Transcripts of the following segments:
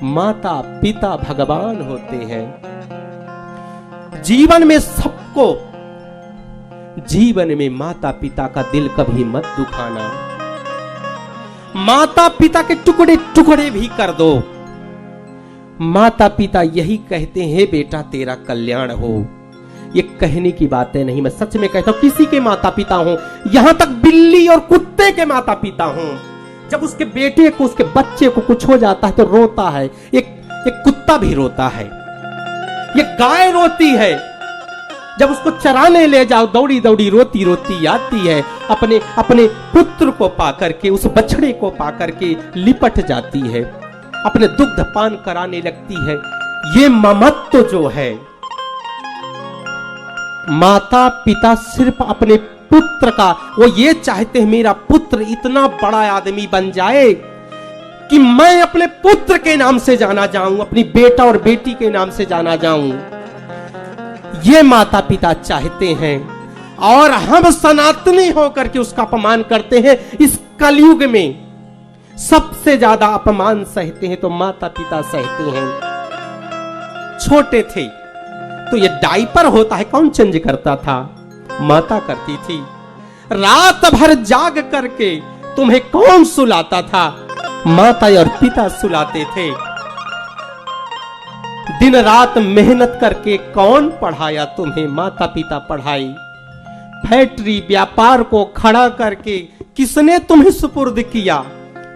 माता पिता भगवान होते हैं। जीवन में सबको, जीवन में माता पिता का दिल कभी मत दुखाना। माता पिता के टुकड़े टुकड़े भी कर दो। माता पिता यही कहते हैं बेटा तेरा कल्याण हो। ये कहने की बातें नहीं, मैं सच में कहता हूं, किसी के माता पिता हो, यहां तक बिल्ली और कुत्ते के माता पिता हो, जब उसके बेटे को, उसके बच्चे को कुछ हो जाता है तो रोता है। एक कुत्ता भी रोता है, ये गाय रोती है, जब उसको चराने ले जाओ दौड़ी दौड़ी रोती रोती आती है, अपने अपने पुत्र को पाकर के, उस बछड़े को पाकर के लिपट जाती है, अपने दुग्ध पान कराने लगती है। ये ममत्व जो है, माता पिता सिर्फ अपने पुत्र का, वो ये चाहते हैं मेरा पुत्र इतना बड़ा आदमी बन जाए कि मैं अपने पुत्र के नाम से जाना जाऊं, अपनी बेटा और बेटी के नाम से जाना जाऊं। ये माता पिता चाहते हैं, और हम सनातनी होकर के उसका अपमान करते हैं। इस कलयुग में सबसे ज्यादा अपमान सहते हैं तो माता पिता सहते हैं। छोटे थे तो ये डायपर होता है, कौन चेंज करता था? माता करती थी। रात भर जाग करके तुम्हें कौन सुलाता था? माता और पिता सुलाते थे। दिन रात मेहनत करके कौन पढ़ाया तुम्हें? माता पिता पढ़ाई। फैक्ट्री व्यापार को खड़ा करके किसने तुम्हें सुपुर्द किया?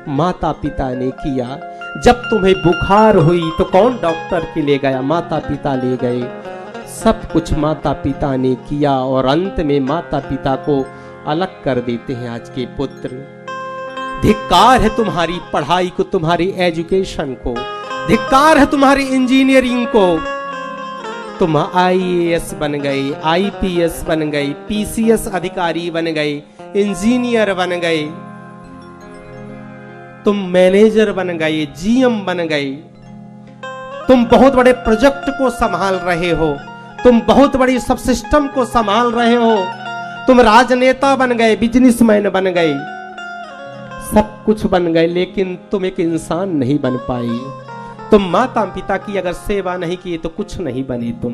माता पिता ने किया। जब तुम्हें बुखार हुई तो कौन डॉक्टर के ले गया? माता पिता ले गए। सब कुछ माता पिता ने किया, और अंत में माता पिता को अलग कर देते हैं आज के पुत्र। धिक्कार है तुम्हारी पढ़ाई को, तुम्हारी एजुकेशन को, धिक्कार है तुम्हारी इंजीनियरिंग को। तुम आईएएस बन गए, आईपीएस बन गए, पीसीएस अधिकारी बन गए, इंजीनियर बन गए, तुम मैनेजर बन गए, जीएम बन गए, तुम बहुत बड़े प्रोजेक्ट को संभाल रहे हो, तुम बहुत बड़ी सब सिस्टम को संभाल रहे हो, तुम राजनेता बन गए, बिजनेसमैन बन गए, सब कुछ बन गए, लेकिन तुम एक इंसान नहीं बन पाई। तुम माता पिता की अगर सेवा नहीं की तो कुछ नहीं बने तुम।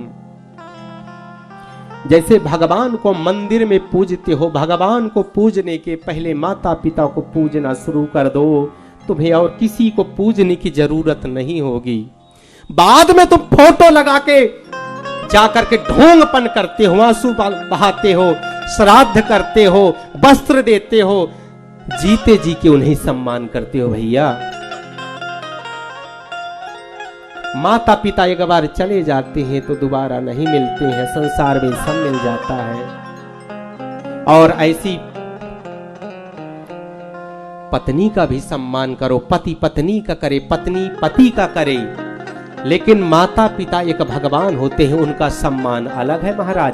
जैसे भगवान को मंदिर में पूजते हो, भगवान को पूजने के पहले माता पिता को पूजना शुरू कर दो, तुम्हें और किसी को पूजने की जरूरत नहीं होगी। बाद में तुम फोटो लगा के जाकर के ढोंगपन करते हो, आंसू बहाते हो, श्राद्ध करते हो, वस्त्र देते हो, जीते जी के उन्हें सम्मान करते हो। भैया माता पिता एक बार चले जाते हैं तो दोबारा नहीं मिलते हैं, संसार में सब मिल जाता है। और ऐसी पत्नी का भी सम्मान करो, पति पत्नी का करे, पत्नी पति का करे, लेकिन माता पिता एक भगवान होते हैं, उनका सम्मान अलग है महाराज।